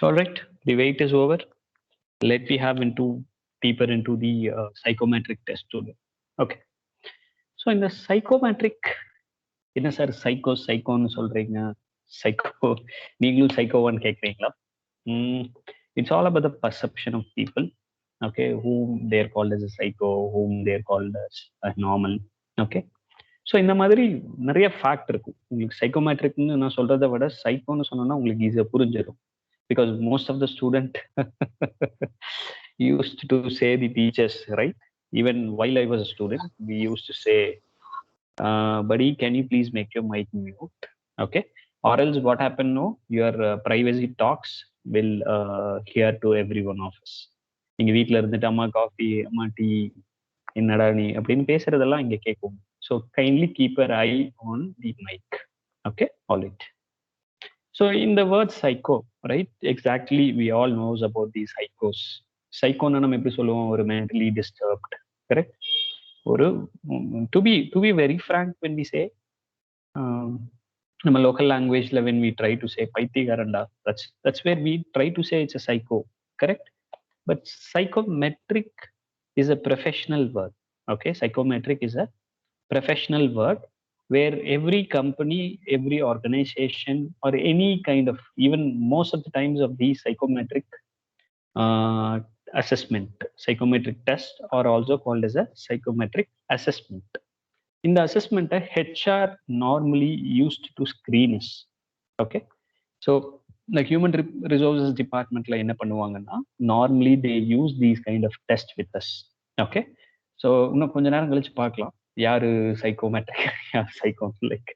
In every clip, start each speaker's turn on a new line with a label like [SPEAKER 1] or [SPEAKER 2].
[SPEAKER 1] So all right, debate is over. Let me have into deeper into the psychometric test today. Okay. So in the psychometric, என்ன sir சைக்கோன்னு சொல்றீங்க, psycho நீங்களும் சைக்கோவான்னு கேட்குறீங்களா? It's all about the perception of people, okay, whom they're called as a psycho, whom they're called as a normal, okay. So இந்த மாதிரி நிறைய fact இருக்கும். உங்களுக்கு சைக்கோமேட்ரிக்னு நான் சொல்றதை விட சைக்கோன்னு சொன்னோன்னா உங்களுக்கு ஈஸியாக புரிஞ்சிடும். Because most of the student used to say the teachers, right? Even while I was a student, we used to say, buddy, can you please make your mic mute? Okay. Or else what happened, no, your privacy talks will hear to every one of us. நீங்க வீட்டில் இருந்துட்டு அம்மா coffee அம்மா tea என்னடா நீ அப்படின்னு பேசுறதெல்லாம் இங்க கேட்கும். So kindly keep your eye on the mic. Okay, all it. So in the word psycho, right? Exactly, we all knows about these psychos. Psycho na nam eppadi solluvom, or mentally disturbed, correct? Or to be very frank, when we say நம்ம local language la when we try to say paithikaranda, that's where we try to say it's a psycho, correct? But psychometric is a professional word. Okay, psychometric is a professional word where every company, every organization, or any kind of, even most of the times of the psychometric assessment, psychometric test are also called as a psychometric assessment. In the assessment, HR normally used to screen us. Okay, so the human resources department la enna பண்ணுவாங்கன்னா normally they use these kind of test with us. Okay, so இன்னும் கொஞ்ச நேரம் கழிச்சு பார்க்கலாம் யாரு psychometric யார் psycho, like.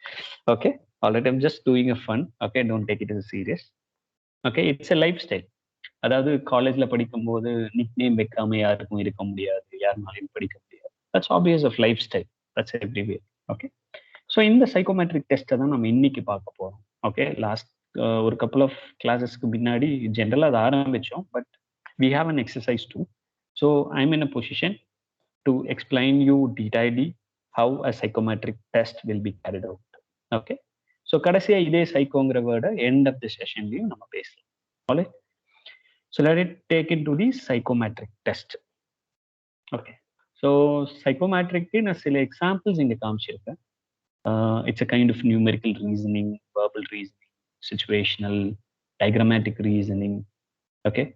[SPEAKER 1] Okay, already I'm just doing a fun. Okay, don't take it is serious. Okay, it's a life style. அதாவது காலேஜ்ல படிக்கும்போது நிக் நேம் வைக்காம யாருக்கும் இருக்க முடியாது, யாருனாலையும் படிக்க முடியாது. That's obvious of life style, that's everywhere. Okay, so இந்த சைக்கோமெட்ரிக் டெஸ்ட்டை தான் நம்ம இன்னைக்கு பார்க்க போறோம். ஓகே, லாஸ்ட் ஒரு கப்புள் ஆஃப் கிளாஸஸ்க்கு முன்னாடி ஜென்ரலாக அதை ஆரம்பிச்சோம், but we have an exercise too. So I am in a position to explain you detailedly how a psychometric test will be carried out. Okay, so கடைசியா இதே சைக்கோங்கிற வேர்டை end of the sessionலயும் நம்ம பேசலாம். Alright, so let it take into the psychometric test. Okay, so psychometric நான் சில examples இங்க காமிச்சிருக்கேன். It's a kind of numerical reasoning, verbal reasoning, situational, diagrammatic reasoning, okay,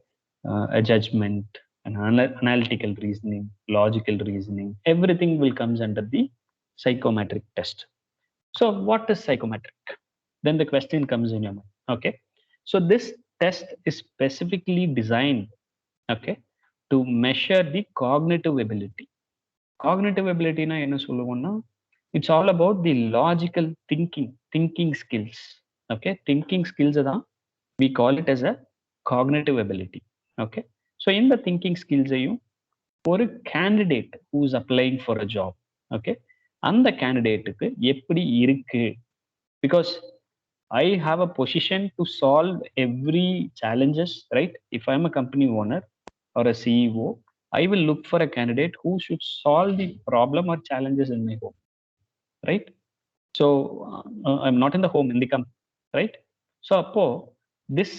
[SPEAKER 1] a judgment, and analytical reasoning, logical reasoning, everything will comes under the psychometric test. So what is psychometric? Then the question comes in your mind. Okay, so this test is specifically designed, okay, to measure the cognitive ability. Cognitive ability na enna solluvom, it's all about the logical thinking skills. Okay, thinking skills da we call it as a cognitive ability. Okay, so in the thinking skills ஒரு candidate who is applying for a job, okay, அந்த கேண்டிடேட்டுக்கு எப்படி இருக்கு? Because I have a position to solve every challenges, right? If I'm a company owner or a CEO, I will look for a candidate who should solve the problem or challenges in my home, right? So I'm not in the home, in the company, right? So appo this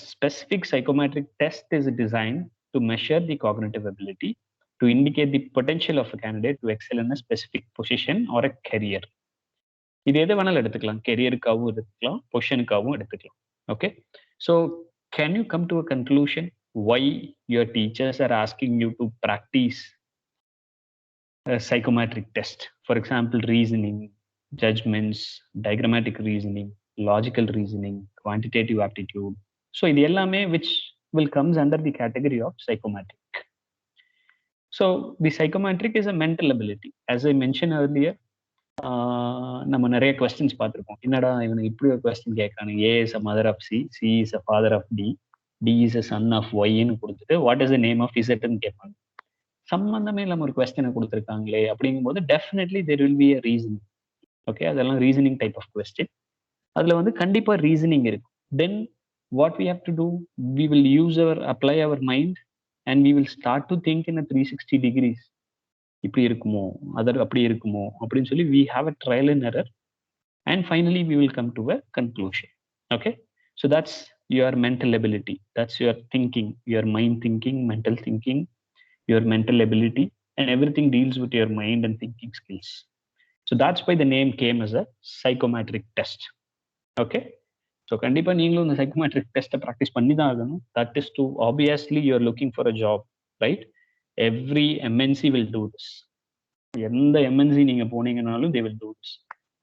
[SPEAKER 1] specific psychometric test is designed to measure the cognitive ability, to indicate the potential of a candidate to excel in a specific position or a career. இது எது வேணாலும் எடுத்துக்கலாம், கெரியருக்காகவும் எடுத்துக்கலாம், பொசிஷனுக்காகவும் எடுத்துக்கலாம். Okay, so can you come to a conclusion why your teachers are asking you to practice a psychometric test? For example, reasoning, judgments, diagrammatic reasoning, logical reasoning, quantitative aptitude. So இது எல்லாமே which will comes under the category of psychometric. So the psychometric is a mental ability. As I mentioned earlier, நம்ம நிறைய questions பார்த்துருக்கோம். என்னடா இவனுக்கு இப்படி ஒரு question கேட்கறானு, A is a mother of C, C is a father of D, D is a son of ஒய்ன்னு கொடுத்துட்டு what is the name of இசட்னு கேட்பாங்க. சம்பந்தமே இல்லாம ஒரு கொஸ்டினை கொடுத்துருக்காங்களே அப்படிங்கும்போது definitely there will be a reason. Okay, அதெல்லாம் ரீசனிங் டைப் ஆஃப் கொஸ்டின். அதுல வந்து கண்டிப்பா ரீசனிங் இருக்கும். தென் what we have to do, we will apply our mind and we will start to think in a 360 degrees. இப்படி இருக்குமோ, அப்படி இருக்குமோ அப்படின்னு சொல்லி we have a trial and error, and finally we will come to a conclusion. Okay, so that's your mental ability. That's your thinking, your mind thinking, mental thinking, your mental ability, and everything deals with your mind and thinking skills. So that's why the name came as a psychometric test. Okay. So கண்டிப்பா நீங்களும் இந்த psychometric test practice பண்ணி தான் ஆகணும். That is to obviously you're looking for a job, right? Every MNC will do this. எந்த MNC நீங்க போனீங்கனாலும் they will do this.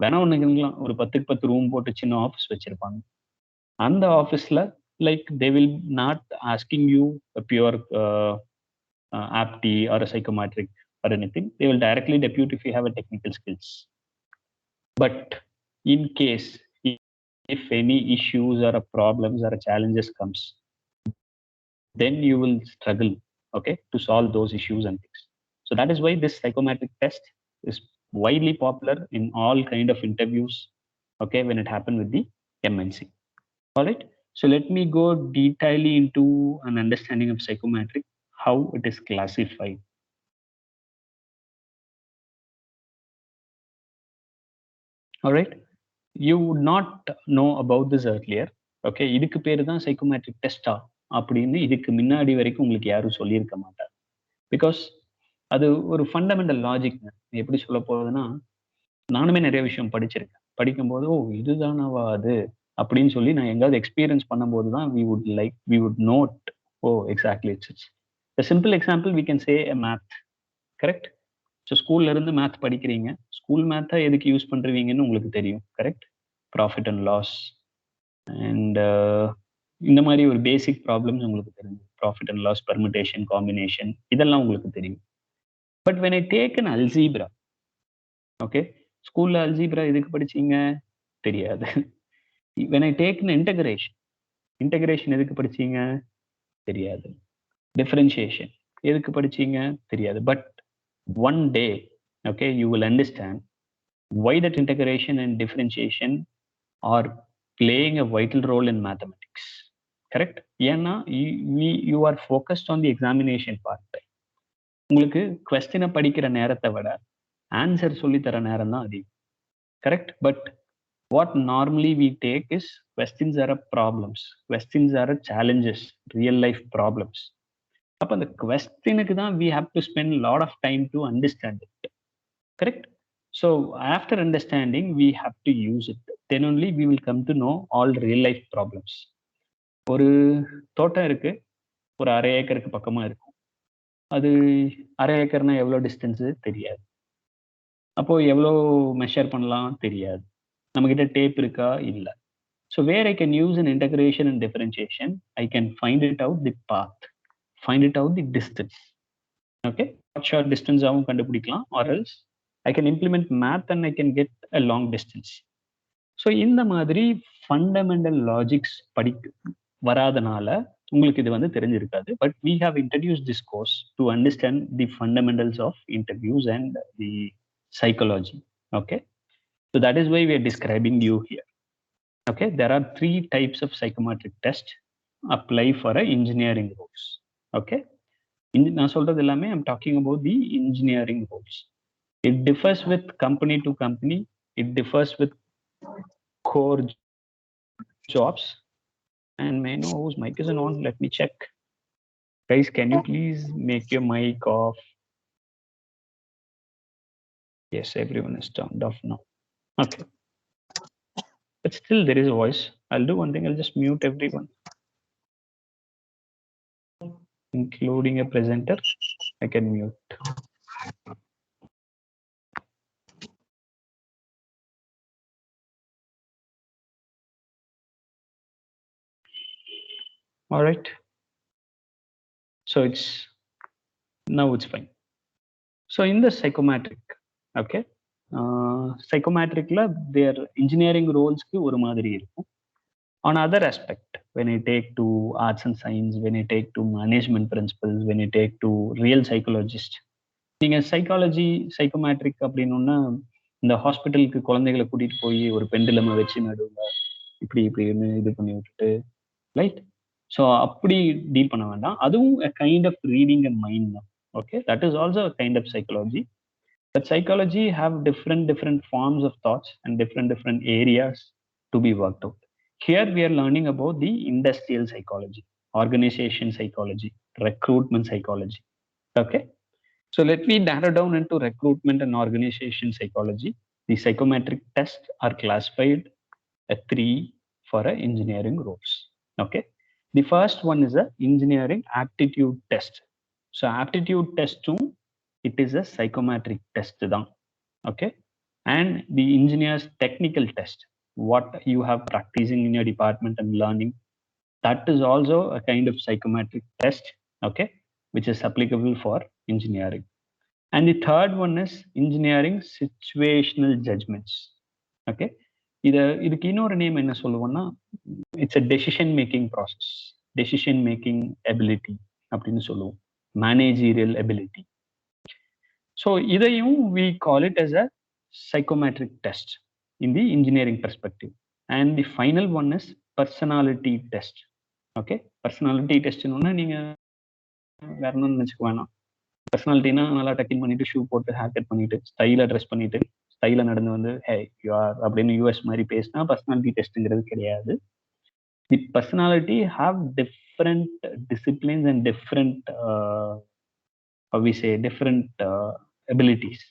[SPEAKER 1] வேணா ஒண்ணுங்களா ஒரு 10க்கு 10 ரூம் போட்டு சின்ன ஆஃபீஸ் வச்சிருப்பாங்க. அந்த ஆஃபீஸ்ல like they will not asking you a pure aptly or a psychometric or anything. They will directly depute if you have a technical skills. But in case if any issues or a problems or a challenges comes, then you will struggle, okay, to solve those issues and things. So that is why this psychometric test is widely popular in all kind of interviews, okay, when it happened with the MNC. All right. So let me go detailedly into an understanding of psychometric, how it is classified. All right. You would not know about this earlier. Okay. இதுக்கு பேரு தான் psychometric test அப்படின்னு இதுக்கு முன்னாடி வரைக்கும் உங்களுக்கு யாரும் சொல்லியிருக்க மாட்டார். பிகாஸ் அது ஒரு ஃபண்டமெண்டல் லாஜிக். எப்படி சொல்ல போகுதுன்னா, நானுமே நிறைய விஷயம் படிச்சிருக்கேன். படிக்கும்போது ஓ இதுதானவா அது அப்படின்னு சொல்லி நான் எங்காவது எக்ஸ்பீரியன்ஸ் பண்ணும்போது தான் we would note, oh exactly it's a simple example we can say a math, correct? So ஸ்கூல்ல இருந்து மேத் படிக்கிறீங்க. ஸ்கூல் மேத்தை எதுக்கு யூஸ் பண்றீங்கன்னு உங்களுக்கு தெரியும், correct? Profit and loss and இந்த மாதிரி ஒரு பேசிக் ப்ராப்ளம்ஸ் உங்களுக்கு தெரியும். Profit and loss, permutation, combination, இதெல்லாம் உங்களுக்கு தெரியும். But when I take an algebra, okay, ஸ்கூல்ல அல்ஜீப்ரா எதுக்கு படிச்சீங்க தெரியாது. When I take an integration எதுக்கு படிச்சீங்க தெரியாது. டிஃபரன்ஷியேஷன் எதுக்கு படிச்சீங்க தெரியாது. But one day, okay, you will understand why that integration and differentiation are playing a vital role in mathematics, correct? ஏன்னா you are focused on the examination part. உங்களுக்கு கொஸ்டினை படிக்கிற நேரத்தை விட ஆன்சர் சொல்லி தர நேரம் தான் அதிகம், correct? But what normally we take is questions are problems, questions are challenges, real life problems. அப்ப அந்த கொஸ்டினுக்கு தான் we have to spend a lot of time to understand it, correct? So after understanding we have to use it, then only we will come to know all real life problems. ஒரு தோட்டம் இருக்கு, ஒரு 1/2 ஏக்கருக்கு பக்கமா இருக்கும். அது 1/2 ஏக்கர்னா எவ்வளோ distance தெரியாது. அப்போ எவ்வளோ மெஷர் பண்ணலாம் தெரியாது. நம்ம கிட்ட டேப் இருக்கா இல்ல. So where I can use an integration and differentiation, I can find it out the path, find it out the distance, okay, short distance ஆவும் கண்டுபிடிக்கலாம், or else I can implement math and I can get a long distance. So இந்த மாதிரி fundamental logics வராதனால உங்களுக்கு இது வந்து தெரிஞ்சிருக்காது. But we have introduced this course to understand the fundamentals of interviews and the psychology, okay? So that is why we are describing you here. Okay, there are 3 types of psychometric test apply for a engineering roles. Okay, நான் சொல்றது எல்லாமே I'm talking about the engineering roles. It differs with company to company. It differs with core jobs. And may I know whose mic is on? Let me check. Guys, can you please make your mic off? Yes, everyone is turned off now. Okay. But still there is a voice. I'll do one thing. I'll just mute everyone, including a presenter. I can mute. All right. So now it's fine. So in the psychometric, okay, psychometricல their engineering roles-க்கு ஒரு மாதிரி இருக்கும். On other aspect, when I take to arts and science, when I take to management principles, when I take to real psychologist, நீங்க psychology சைக்கோமேட்ரிக் அப்படின்னா இந்த ஹாஸ்பிட்டலுக்கு குழந்தைகளை கூட்டிட்டு போய் ஒரு பெண்டுலமை வச்சு நடுவில் இப்படி இப்படின்னு இது பண்ணி விட்டுட்டு ரைட். ஸோ அப்படி டீல் பண்ண வேண்டாம். அதுவும் a kind of reading a mind தான். Okay, that is also a kind of psychology. But psychology have different forms of thoughts and different areas to be worked out. Here we are learning about the industrial psychology, organization psychology, recruitment psychology. Okay. So let me narrow down into recruitment and organization psychology. The psychometric tests are classified at three for engineering roles. Okay. The first one is a engineering aptitude test. So aptitude test too, it is a psychometric test. Okay. And the engineer's technical test, what you have practicing in your department and learning, that is also a kind of psychometric test. Okay. Which is applicable for engineering. And the third one is engineering situational judgments. Okay. இதுக்கு இன்னொரு name என்ன சொல்லுவோம்னா, it's a decision making process, decision making ability அப்படின்னு சொல்லுவோம், managerial ability. So இதையும் we call it as a psychometric test in the engineering perspective. And the final one is personality test. Okay, personality டெஸ்ட்னு நீங்க வேற ஒன்றும் நினச்சிக்க வேணாம். பர்சனாலிட்டினா நல்லா டக்கின் பண்ணிட்டு, ஷூ போட்டு, ஹேர் கட் பண்ணிட்டு, ஸ்டைலா ட்ரெஸ் பண்ணிட்டு, ஸ்டைலா நடந்து வந்து ஹே யூ ஆர் அப்படின்னு யூஎஸ் மாதிரி பேசினா பர்சனாலிட்டி டெஸ்ட்ங்கிறது கிடையாது. தி personality have different disciplines and different we say different abilities.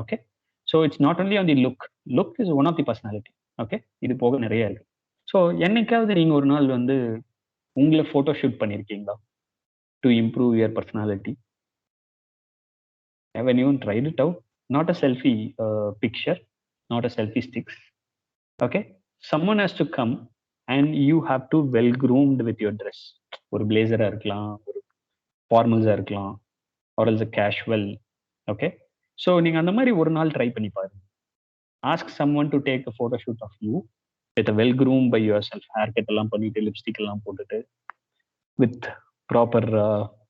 [SPEAKER 1] Okay, so it's not only on the look is one of the personality. Okay, இது போக நிறைய இருக்கு. ஸோ என்னைக்காவது நீங்க ஒரு நாள் வந்து உங்களை போட்டோ ஷூட் பண்ணியிருக்கீங்களா to improve your personality? Have anyone tried it out? Not a selfie picture, not a selfie sticks. Okay, someone has to come and you have to well groomed with your dress. ஒரு பிளேசரா இருக்கலாம், ஒரு ஃபார்மல்ஸா இருக்கலாம், or else a casual. Okay, so நீங்க அந்த மாதிரி ஒரு நாள் try பண்ணி பாருங்க. Ask someone to take a photo shoot of you with a well groomed by yourself, hair cut எல்லாம் பண்ணிட்டு, லிப்ஸ்டிக் எல்லாம் போட்டுட்டு, with proper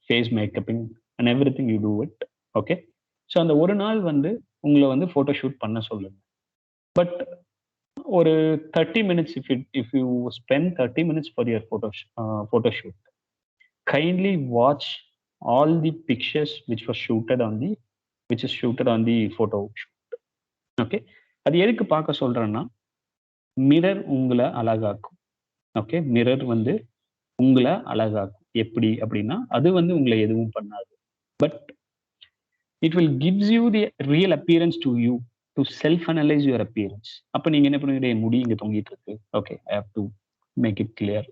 [SPEAKER 1] face makeuping and everything you do it. Okay, so அந்த ஒரு நாள் வந்து உங்களை வந்து ஃபோட்டோ ஷூட் பண்ண சொல்லுங்க. பட் ஒரு 30 minutes, if you spend 30 minutes for your photo shoot, kindly watch all the pictures which is shooted on the photo shoot. Okay, அது எதுக்கு பார்க்க சொல்றேன்னா, மிரர் உங்களை அழகாக்கும். ஓகே, மிரர் வந்து உங்களை அழகாக்கும். எப்படி அப்படின்னா, அது வந்து உங்களை எதுவும் பண்ணாது, but it will gives you the real appearance to you, to self analyze your appearance. அப்ப நீங்க என்ன பண்ணுவீங்க, முடி இங்க தொங்கிட்டு இருக்கு, okay I have to make it clear.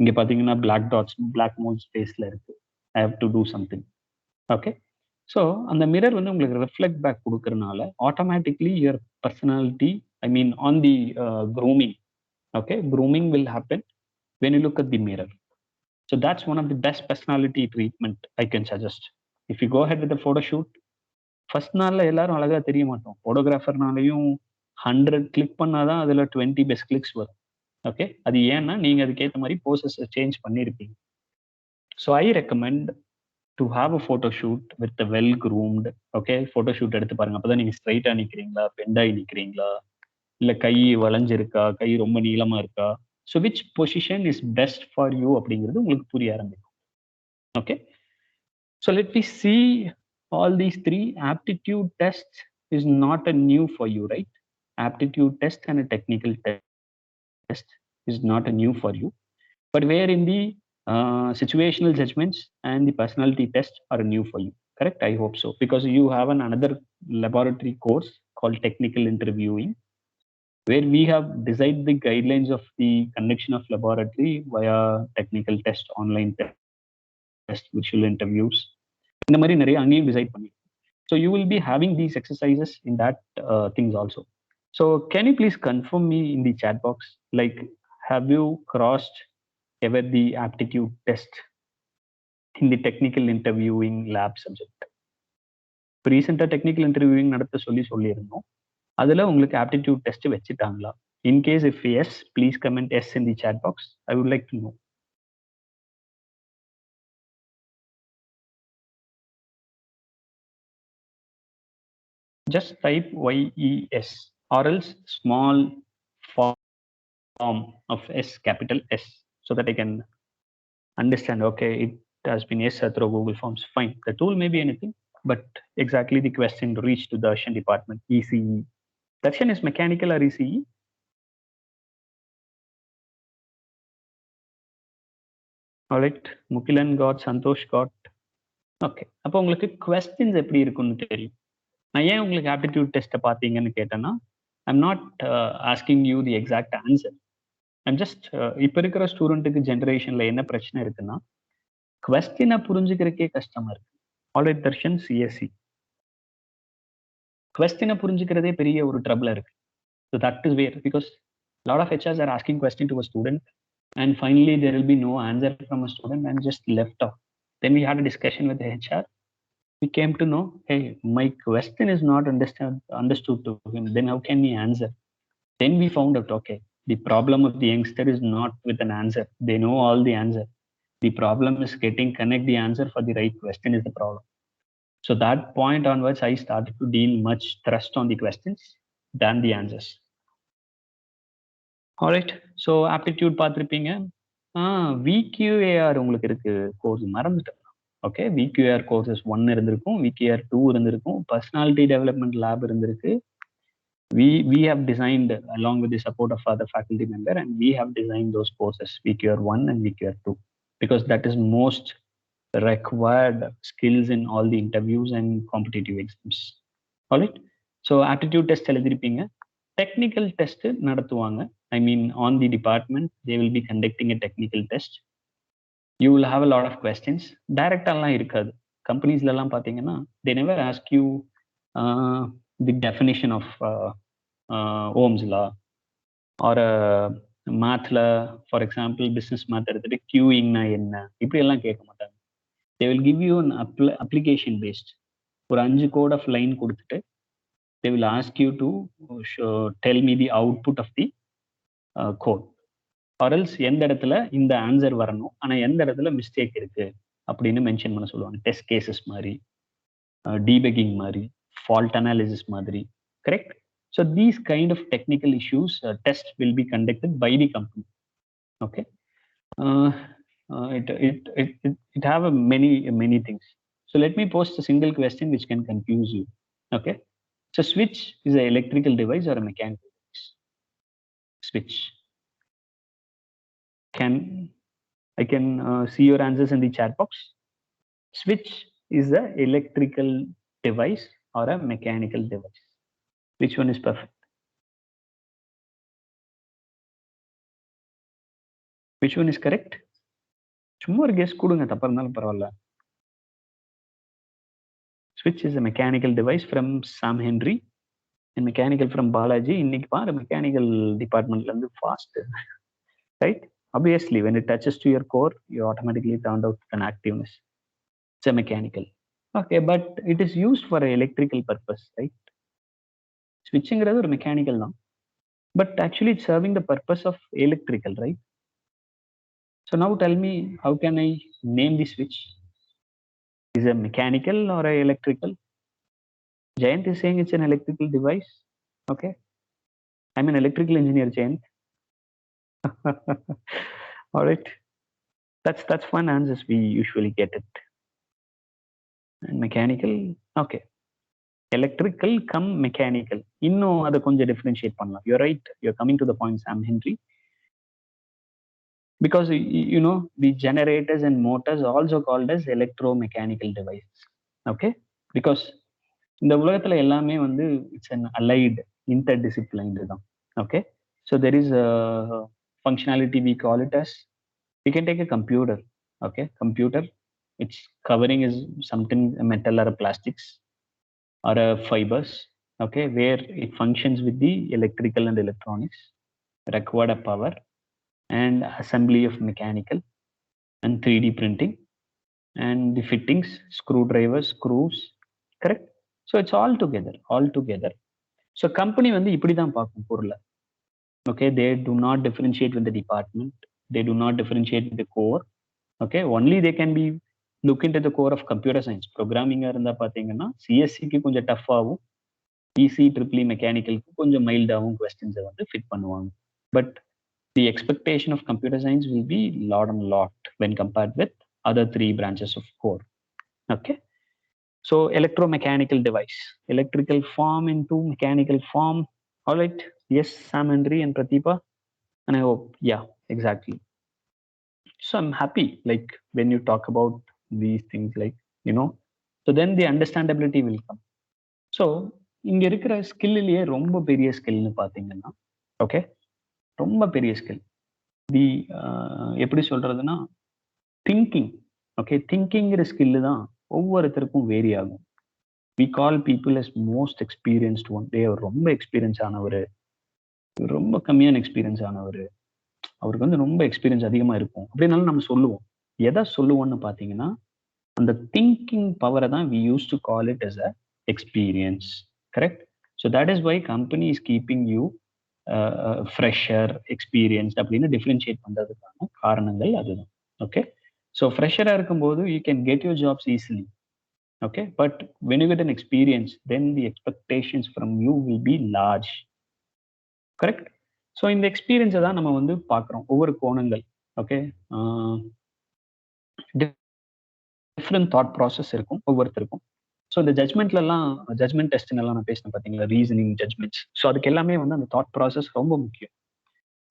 [SPEAKER 1] இங்க பாத்தீங்கன்னா பிளாக் டாட்ஸ், பிளாக் மோல்ஸ் ஃபேஸ்ல இருக்கு, I have to do something. Okay, so அந்த மிரர் வந்து உங்களுக்கு ரிஃப்ளெக்ட் பேக் கொடுக்கறனால automatically your personality, I mean on the grooming. Okay, grooming will happen when you look at the mirror. So that's one of the best personality treatment I can suggest. If you go ahead with the photo shoot, first நாள்ல எல்லாரும் அழகா தெரிய மாட்டோம். ஃபோட்டோகிராஃபர்னாலையும் 100 click பண்ணாதான் அதுல 20 best clicks வரும். Okay, அது ஏன்னா நீங்க அதுக்கேற்ற மாதிரி போசஸ் சேஞ்ச் பண்ணியிருப்பீங்க. So I recommend to have a photo shoot with well groomed. Okay, photo shoot எடுத்து பாருங்க. அப்பதான் நீங்க ஸ்ட்ரைட்டா நிக்கிறீங்களா, பெண்டாகி நிக்கிறீங்களா, இல்ல கை வளைஞ்சிருக்கா, கை ரொம்ப நீளமா இருக்கா, so which position is best for you அப்படிங்கிறது உங்களுக்கு புரிய ஆரம்பிக்கும். Okay, so let we see all these three. Aptitude test is not a new for you, right? Aptitude test and a technical test is not a new for you, but where in the situational judgments and the personality test are new for you, correct? I hope so, because you have another laboratory course called technical interviewing, where we have designed the guidelines of the conduction of laboratory via technical test, online test, visual interviews. இந்த மாதிரி நிறைய அங்கேயும் decide பண்ணி. So you will be having these exercises in that things also. So can you please confirm me in the chat box, like have you crossed ever the aptitude test in the technical interviewing lab subject? ரீசெண்டா technical interviewing நடத்த சொல்லியிருந்தோம். அதுல உங்களுக்கு aptitude test வச்சுட்டாங்களா? In case if yes, please comment yes in the chat box. I would like to know. Just type YES or else small form of S, capital S, so that I can understand. Okay, it has been yes through Google Forms. Fine. The tool may be anything, but exactly the question reached to the Darshan department, ECE. Darshan is mechanical or ECE? All right, Mukilan got, Santosh got. Okay, அப்போ உங்களுக்கு questions எப்படி இருக்குன்னு தெரியும். நான் ஏன் உங்களுக்கு aptitude டெஸ்ட்டை பார்த்தீங்கன்னு கேட்டேன்னா, I'm not asking you the exact answer. I'm just இப்போ இருக்கிற ஸ்டூடெண்ட்டுக்கு ஜென்ரேஷனில் என்ன பிரச்சனை இருக்குன்னா, கொஸ்டினை புரிஞ்சுக்கிறதுக்கே கஷ்டமா இருக்கு. ஆல்ரைட் தர்ஷன், சிஎஸ்சி கொஸ்டினை புரிஞ்சுக்கிறதே பெரிய ஒரு ட்ரபிள் இருக்கு. So that is where, because lot of HRs are asking question to a student and finally there will be no answer from a student and just left off. Then we had a discussion with the HR. We came to know, hey, my question is not understood to him, then how can he answer? Then we found out, okay, the problem of the youngster is not with an answer, they know all the answer. The problem is getting connect the answer for the right question is the problem. So that point onwards I started to deal much thrust on the questions than the answers. Alright, so aptitude பார்த்துருப்பீங்க. விக்யூஏஆர் உங்களுக்கு இருக்கு course, மறந்துட்டேன். Okay, விக்யூஆர் courses 1 இருந்திருக்கும், விக்யூஆர் 2 இருந்திருக்கும், personality development lab இருந்திருக்கு. We have designed along with the support of other faculty member, and we have designed those courses VQR 1 and VQR 2 because that is most required skills in all the interviews and competitive exams. All right, so aptitude test எழுதிருப்பீங்க. Technical test நடத்துவாங்க. I mean, on the department, they will be conducting a technical test. You will have a lot of questions. Direct எல்லாம் இருக்காது. கம்பெனிஸ்ல எல்லாம் பார்த்தீங்கன்னா, they never ask you the definition of Ohm's law or mathல, for example, business math எடுத்துட்டு queuing-னா என்ன, இப்படி எல்லாம் கேட்க மாட்டாங்க. They will give you an application based. ஒரு 5 code of line கொடுத்துட்டு, they will ask you to tell me the output of the code. Or else எந்த இடத்துல இந்த ஆன்சர் வரணும், ஆனா எந்த இடத்துல மிஸ்டேக் இருக்கு அப்படின்னு மென்ஷன் பண்ண சொல்லுவாங்க. டெஸ்ட் கேசஸ் மாதிரி, டீபக்கிங் மாதிரி, ஃபால்ட் அனாலிசிஸ் மாதிரி. Correct? So these kind of technical issues test will be conducted by the company. Okay, it have many things. So let me post a single question which can confuse you. Okay, so switch is an electrical device or a mechanical device? Switch. I can see your answers in the chat box. Switch is a electrical device or a mechanical device? Which one is perfect? Which one is correct? சும்மா ஒரு guess கொடுங்க, தப்பா இருந்தாலும் பரவாயில்ல. Switch is a mechanical device from Sam Henry and mechanical from Balaji. இன்னைக்கு பாரு mechanical டிபார்ட்மெண்ட்ல இருந்து fast, right? Obviously, when it touches to your core, you automatically turn out an activeness. It's a mechanical. Okay, but it is used for an electrical purpose, right? Switching is a mechanical now, but actually it's serving the purpose of electrical, right? So now tell me, how can I name the switch? Is it mechanical or a electrical? Jayant is saying it's an electrical device. Okay, I'm an electrical engineer, Jayant. All right, that's fun answers we usually get it. And mechanical, okay, electrical come mechanical. இன்னும் அதை கொஞ்சம் differentiate பண்ணலாம். You're right, you're coming to the point, Sam Henry. Because you know the generators and motors also called as electromechanical devices. Okay, because இந்த உலகத்துல எல்லாமே வந்து it's an allied interdisciplined தான். Okay, so there is a functionality, we call it as, we can take a computer. Okay, computer, its covering is something a metal or a plastics or a fibers. Okay, where it functions with the electrical and electronics, required power and assembly of mechanical and 3D printing and the fittings, screwdrivers, screws. Correct? So it's all together. So company வந்து இப்படி தான் பார்க்கும் பொருளை. Okay, they do not differentiate with the department, they do not differentiate with the core. Okay, only they can be look into the core of computer science. Programming இருந்தா பார்த்தீங்கன்னா சிஎஸ்சிக்கு கொஞ்சம் tough ஆகும், EC triple மெக்கானிக்கலுக்கு கொஞ்சம் மைல்டாகவும் கொஸ்டின்ஸை வந்து fit பண்ணுவாங்க. But the expectation of computer science will be lot and lot when compared with other 3 branches of core. Okay, so electromechanical device, electrical form into mechanical form. All right, yes, Sam Henry and Pratibha, and I hope, yeah, exactly. So I'm happy, like when you talk about these things, like, you know, so then the understandability will come. So இங்க இருக்கிற ஸ்கில்லிலேயே ரொம்ப பெரிய ஸ்கில்னு பாத்தீங்கன்னா, okay, ரொம்ப பெரிய skill தி எப்படி சொல்றதுன்னா thinking. Okay, திங்கிங்கிற skill தான் ஒவ்வொருத்தருக்கும் வேரி ஆகும். We call people as most experienced one. ரொம்ப எக்ஸ்பீரியன்ஸ் ஆனவர், ரொம்ப கம்மியான எக்ஸ்பீரியன்ஸ் ஆனவர், அவருக்கு வந்து ரொம்ப எக்ஸ்பீரியன்ஸ் அதிகமா இருக்கும் அப்படின்னாலும் நம்ம சொல்லுவோம். எதை சொல்லுவோம்னு பாத்தீங்கன்னா, அந்த திங்கிங் பவரை தான் we use to call it as a experience. Correct? So that is why company is keeping you fresher, experienced அப்படின்னு டிஃபரன்ஷியேட் பண்றதுக்கான காரணங்கள் அதுதான். ஓகே, ஸோ ஃப்ரெஷராக இருக்கும்போது you can get your jobs easily. Okay, but when you get an experience then the expectations from you will be large. Correct? So இந்த எக்ஸ்பீரியன்ஸை தான் நம்ம வந்து பார்க்குறோம் ஒவ்வொரு கோணங்கள். ஓகே, டிஃப்ரெண்ட் தாட் ப்ராசஸ் இருக்கும் ஒவ்வொருத்தருக்கும். ஸோ இந்த ஜட்மெண்ட்லலாம், ஜட்மெண்ட் டெஸ்ட்னெல்லாம் நான் பேசினேன் பார்த்தீங்களா, ரீசனிங், ஜட்மெண்ட்ஸ். ஸோ அதுக்கு எல்லாமே வந்து அந்த தாட் ப்ராசஸ் ரொம்ப முக்கியம்.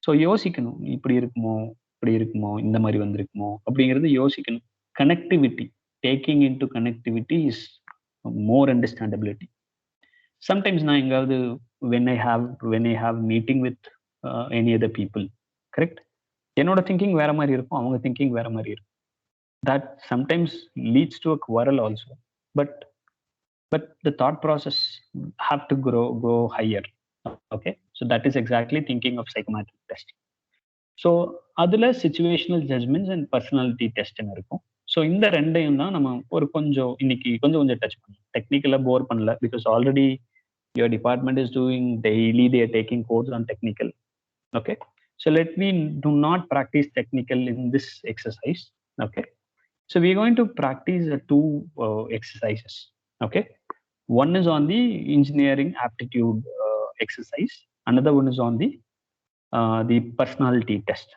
[SPEAKER 1] ஸோ யோசிக்கணும், இப்படி இருக்குமோ, இப்படி இருக்குமோ, இந்த மாதிரி வந்திருக்குமோ அப்படிங்கிறது யோசிக்கணும். Connectivity, taking in to connectivity is more understandability. Sometimes நான் எங்காவது when I have meeting with any other people, correct, என்னோட திங்கிங் வேற மாதிரி இருக்கும், அவங்க திங்கிங் வேற மாதிரி இருக்கும். That sometimes leads to a quarrel also, but the thought process have to go higher. Okay, so that is exactly thinking of psychometric testing. So அதுல situational judgments and personality testing இருக்கும். So இந்த ரெண்டையும் தான் நம்ம ஒரு கொஞ்சம் இன்னைக்கு கொஞ்சம் டச் பண்ணலாம். டெக்னிக்கலா போர் பண்ணல, because already your department is doing daily, they are taking course on technical. Okay, so let me do not practice technical in this exercise. Okay, so we're going to practice two exercises. Okay, one is on the engineering aptitude exercise, another one is on the personality test.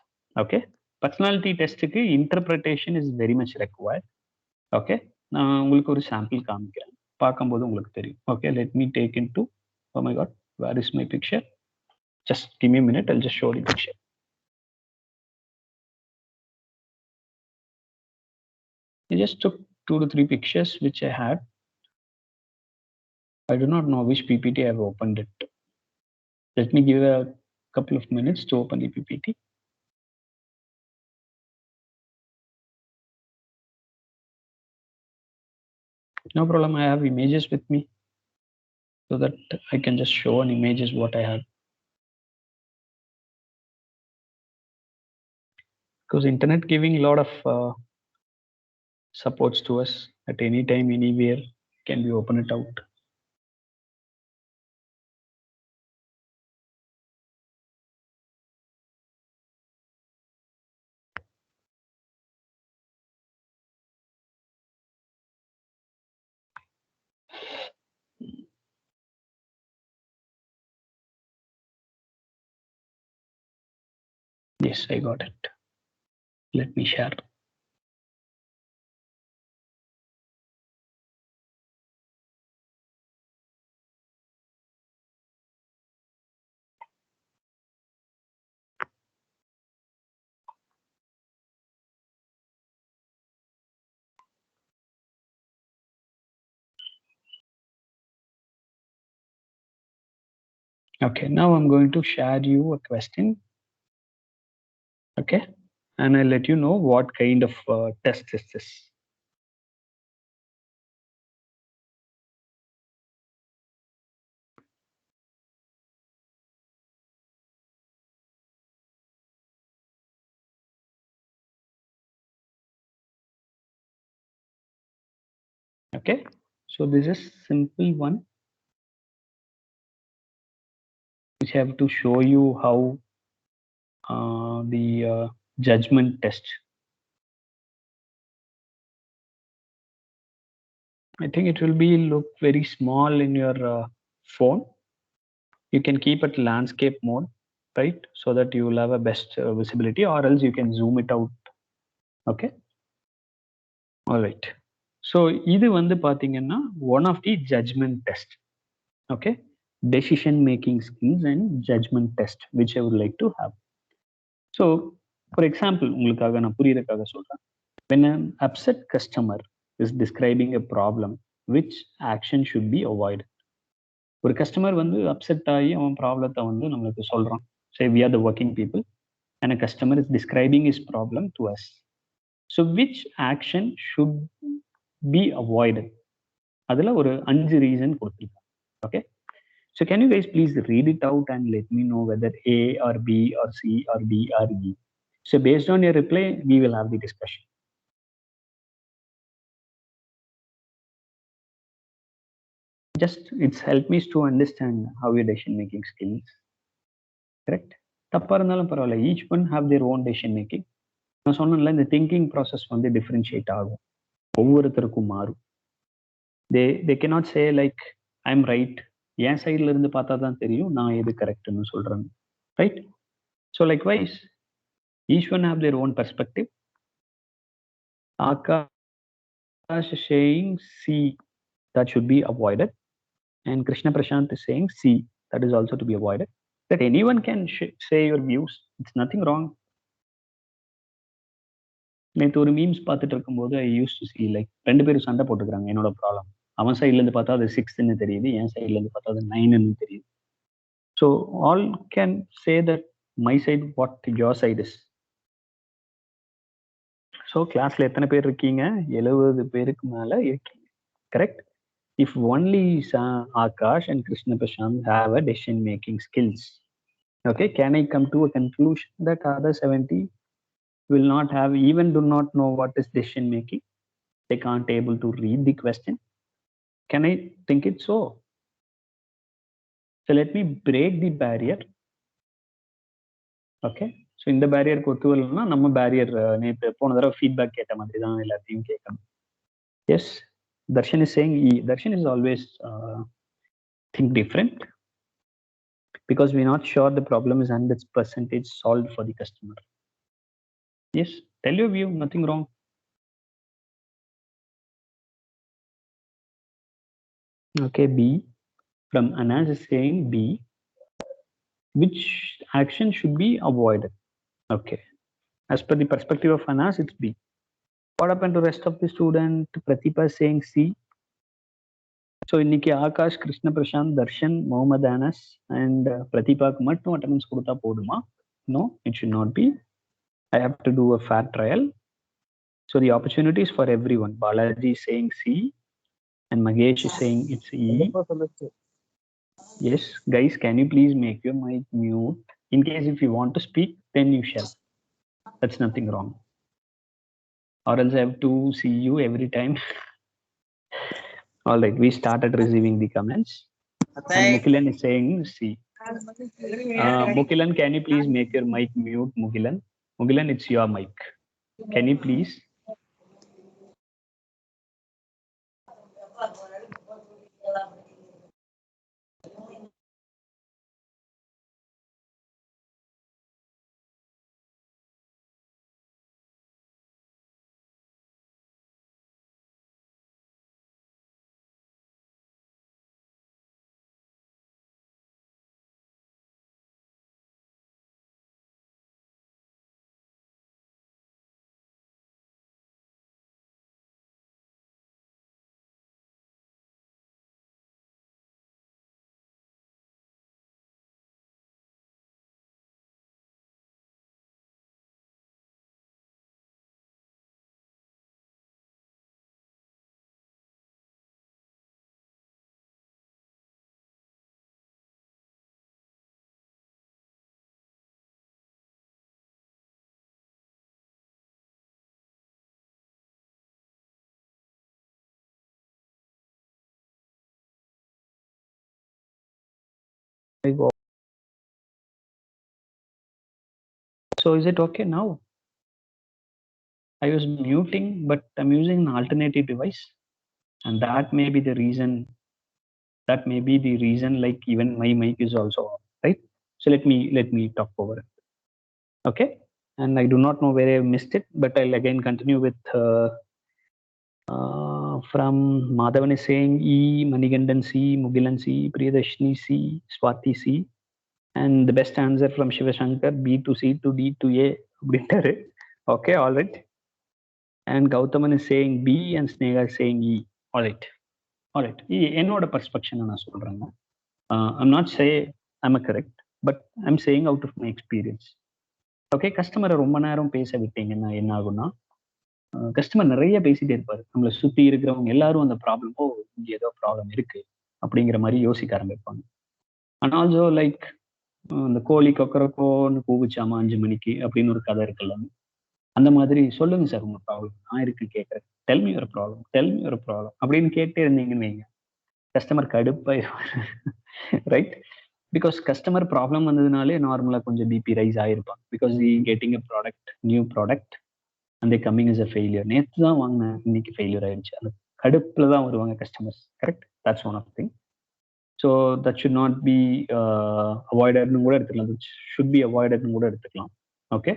[SPEAKER 1] Okay, personality test க்கு interpretation is very much required. Okay, நான் உங்களுக்கு ஒரு sample காமிக்கிறேன், பார்க்கும்போது உங்களுக்கு தெரியும். Okay, let me take into, oh my god, where is my picture? Just give me a minute, I'll just show the picture. I just took 2 to 3 pictures which I had. I do not know which PPT I have opened it. Let me give a couple of minutes to open the PPT. No problem, I have images with me so that I can just show an images what I have. Because internet giving a lot of supports to us at any time, anywhere, can we open it out. Yes, I got it. Let me share. Okay, now I'm going to share you a question. Okay, and I'll let you know what kind of test is this. Okay, so this is simple one which I have to show you how the judgment test. I think it will be look very small in your phone. You can keep it landscape mode, right, so that you will have a best visibility, or else you can zoom it out. Okay, all right. So இது வந்து பாத்தீங்கன்னா one of the judgment test. Okay, decision making skills and judgment test which I would like to have. So For example, உங்களுக்காக நான் புரியறதுக்காக சொல்றேன். When an upset customer is describing a problem, which action should be avoided? ஒரு customer வந்து upset ஆகி அவன் ப்ராப்ளத்தை வந்து நம்மளுக்கு சொல்றான். Say we are the working people and a customer is describing his problem to us. So which action should be avoided? அதுல ஒரு 5 ரீசன் கொடுத்திருக்காங்க. Okay, so can you guys please read it out and let me know whether A or B or C or D or E? So based on your reply, we will have the discussion. Just it's helped me to understand how your decision making skills. Correct? தப்பா இருந்தாலும் பரவாயில்ல, each one have their own decision making. நான் சொன்னேன்ல, இந்த thinking process வந்து differentiate ஆகும், ஒவ்வொருத்தருக்கும் மாறும். they cannot say like I am right, என் சைட்ல இருந்து பார்த்தா தான் தெரியும் நான் எது கரெக்ட்னு சொல்றேன். Right? So likewise, each one have their own perspective. Akash is saying C, that should be avoided, and Krishna Prashant is saying C, that is also to be avoided. That anyone can say your views, it's nothing wrong. நேற்று ஒரு memes பார்த்துட்டு இருக்கும்போது ஐ use to see like 2 பேரும் சண்டை போட்டுக்கிறாங்க. என்னோட problem, அவன் சைட்ல இருந்து பார்த்தா அது 6ன்னு தெரியுது, என் சைட்ல இருந்து பார்த்தா அது 9ன்னு தெரியுது. So all can say that my side what your side is. So கிளாஸ்ல எத்தனை பேர் இருக்கீங்க? 70 பேருக்கு மேல இருக்கீங்க. Correct? If only Akash and Krishna Prashant have a decision making skills, okay, can I come to a conclusion that other 70 will not have, even do not know what is decision making? They can't able to read the question. Can I think it so? So let me break the barrier. Okay, so இந்த barrier கொத்து வரலன்னா நம்ம barrier நேற்று போன தடவை feedback கேட்ட மாதிரி தான் எல்லாத்தையும் கேட்கணும். Yes, Darshan is saying E. Darshan is always think different because we're not sure the problem is 100% solved for the customer. Yes, tell your view, nothing wrong. Okay, B. From Anas is saying B. Which action should be avoided? Okay, as per the perspective of Anas, it's B. What happened to rest of the student? Pratibha is saying C. So இன்னைக்கு Akash, Krishna Prashanth, Darshan, Mohammed Anas and பிரதீபாக்கு மட்டும் attendance கொடுத்தா போதுமா? No, it should not be. I have to do a fair trial. So the opportunity is for everyone. Balaji is saying C and Magesh is saying it's E. Yes, guys, can you please make your mic mute? In case if you want to speak, then you shall. That's nothing wrong. Or else I have to see you every time. All right, we started receiving the comments. And Mukilan is saying C. Mukilan, can you please make your mic mute, Mukilan? Mukilan, it's your mic. Can you please? So is it okay now? I was muting, but I'm using an alternative device, and that may be the reason. That may be the reason. Like even my mic is also off, right? So let me talk over it. Okay, and I do not know where I missed it, but I'll again continue with. From Madhavan is saying E, Manigandan C, Mugilan C, Priyadashni C, Swati C. and the best answer from Shivashankar, B to C to D to A அப்படின்ட்டாரு. Okay, all right. And Gautaman is saying B and Sneha is saying E. All right. All right. என்னோட பர்ஸ்பெக்ஷன் நான் சொல்றேங்க. I'm not say I'm correct, but I'm saying out of my experience. Okay, கஸ்டமரை ரொம்ப நேரம் பேச விட்டீங்கன்னா என்ன ஆகும்னா, கஸ்டமர் நிறைய பேசிட்டே இருப்பாரு. நம்மளை சுத்தி இருக்கிறவங்க எல்லாரும் அந்த ப்ராப்ளமோ இங்க ஏதோ ப்ராப்ளம் இருக்கு அப்படிங்கிற மாதிரி யோசிக்க ஆரம்பிப்பாங்க. அண்ட் ஆல்சோ லைக் இந்த கோழி கொக்கரக்கோன்னு கூவிச்சாமா 5 மணிக்கு அப்படின்னு ஒரு கதை இருக்குல்ல, அந்த மாதிரி சொல்லுங்க சார் உங்க ப்ராப்ளம், நான் இருக்கு கேட்கறேன், tell me your problem, tell me your problem அப்படின்னு கேட்டே இருந்தீங்கன்னு வைங்க, கஸ்டமர் கடுப்பாயிருவார். ரைட்? பிகாஸ் கஸ்டமர் ப்ராப்ளம் வந்ததுனாலே நார்மலா கொஞ்சம் பிபி ரைஸ் ஆயிருப்பாங்க. Because getting a product, new product அந்த கம்மிங் இஸ் அ ஃபெயிலியர். நேற்று தான் வாங்கினேன், இன்னைக்கு ஃபெயிலியர் ஆயிடுச்சு. அந்த கடுப்புல தான் வருவாங்க customers. Correct? That's one of thing. So that should not be அவாய்டட்னு கூட எடுத்துக்கலாம். தட் ஷுட் பி அவாய்டட்னு கூட எடுத்துக்கலாம். ஓகே,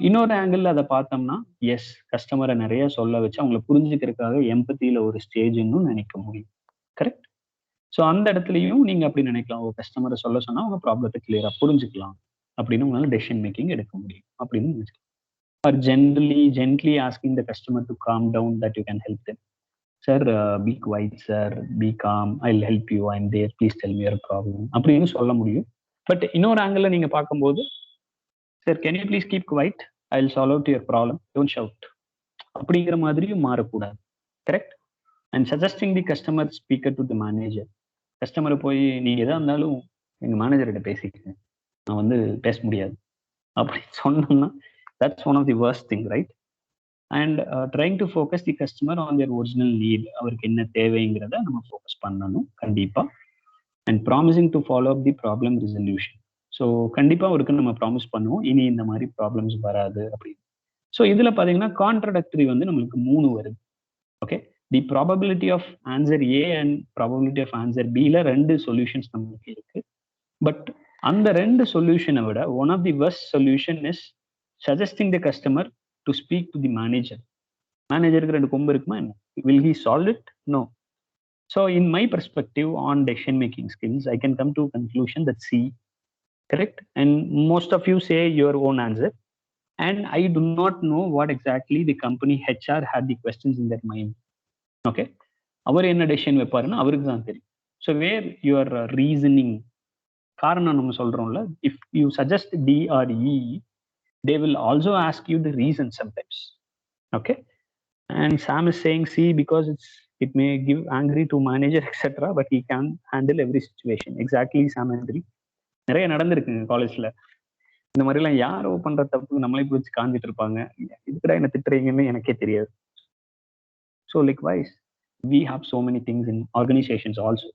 [SPEAKER 1] இன்னொரு ஆங்கிள் அதை பார்த்தோம்னா, எஸ், கஸ்டமரை நிறைய சொல்ல வச்சு அவங்களை புரிஞ்சுக்கிறதுக்காக எம்பத்தியில ஒரு ஸ்டேஜ்னு நினைக்க முடியும். கரெக்ட்? ஸோ அந்த இடத்துலையும் நீங்க அப்படி நினைக்கலாம், ஓ கஸ்டமரை சொல்ல சொன்னா அவங்க ப்ராப்ளத்தை கிளியரா புரிஞ்சுக்கலாம் அப்படின்னு உங்களால டெசிஷன் மேக்கிங் எடுக்க முடியும் அப்படின்னு நினைச்சுக்கலாம். Or gently asking the customer to calm down that you can help them. Sir, be quiet, sir, be calm, I'll help you, I'm there, please tell me your problem அப்படின்னு சொல்ல முடியும். But இன்னொரு angle நீங்க பார்க்கும்போது, sir can you please keep quiet, I will solve out your problem, don't shout அப்படிங்கிற மாதிரியும் மாறக்கூடாது. Correct? And suggesting the customer speaker to the manager. கஸ்டமரை போய் நீங்க எதா இருந்தாலும் எங்க மேனேஜர்கிட்ட பேசிக்கங்க, நான் வந்து பேச முடியாது அப்படின்னு சொன்னோம்னா, that's one of the worst thing, right? And trying to focus the customer on their original need, அவருக்கு என்ன தேவைங்கிறத நம்ம ஃபோக்கஸ் பண்ணணும் கண்டிப்பா. And promising to follow up the problem resolution. So கண்டிப்பா அவருக்கு நம்ம ப்ராமிஸ் பண்ணுவோம் இனி இந்த மாதிரி ப்ராப்ளம்ஸ் வராது அப்படின்னு. ஸோ இதுல பாத்தீங்கன்னா கான்ட்ரடக்டரி வந்து நம்மளுக்கு 3 வருது. Okay, the probability of answer A and probability of answer பில 2 சொல்யூஷன்ஸ் நமக்கு இருக்கு. பட் அந்த 2 சொல்யூஷனை விட one of the best solution is suggesting the customer to speak to the manager. மேனேஜருக்கு 2 கொம்பு இருக்குமா என்ன? Will he solve it? No. So in my perspective on decision making skills, I can come to a conclusion that C. Correct? And most of you say your own answer. And I do not know what exactly the company HR had the questions in their mind. Okay? அவர் என்ன decision வைப்பாருன்னு அவருக்கு தான் தெரியும். So where your reasoning, காரணம் நம்ம சொல்றோம்ல, if you suggest T R E, they will also ask you the reason sometimes. Okay, and Sam is saying C because it may give angry to manager etc, but he can handle every situation. Exactly, Sam agree. நிறைய நடந்திருக்குங்க காலேஜ்ல இந்த மாதிரி எல்லாம். யாரோ பண்ற தப்பு நம்மளே பிடிச்சி காஞ்சிட்டு இருப்பாங்க, இதுக்கடா என்ன திட்டுறீங்கன்னு எனக்கே தெரியாது. So likewise we have so many things in organizations also.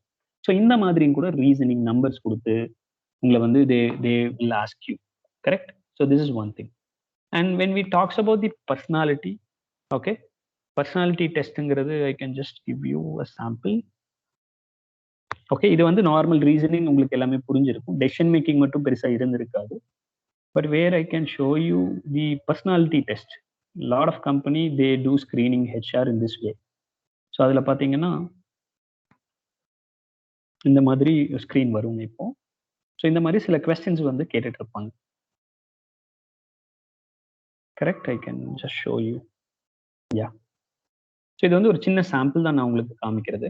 [SPEAKER 1] So இந்த மாதிரியும் கூட ரீசனிங் நம்பர்ஸ் கொடுத்து உங்களை வந்து they will ask you. Correct? So this is one thing. And when we talks about the personality, okay, personality testingகிறது I can just give you a sample. Okay, இது வந்து normal reasoning உங்களுக்கு எல்லாமே புரிஞ்சிருக்கும், decision making மட்டும் பெருசா இருந்திருக்காது. But where I can show you the personality test. Lot of company they do screening HR in this way. So அதில் பார்த்தீங்கன்னா இந்த மாதிரி ஸ்க்ரீன் வரும் இப்போ. ஸோ இந்த மாதிரி சில கொஸ்டின்ஸ் வந்து கேட்டுட்டு இருப்பாங்க. Correct? I can just show you. Yeah, so இது வந்து ஒரு சின்ன சாம்பிள் தான் நான் உங்களுக்கு காமிக்கிறது.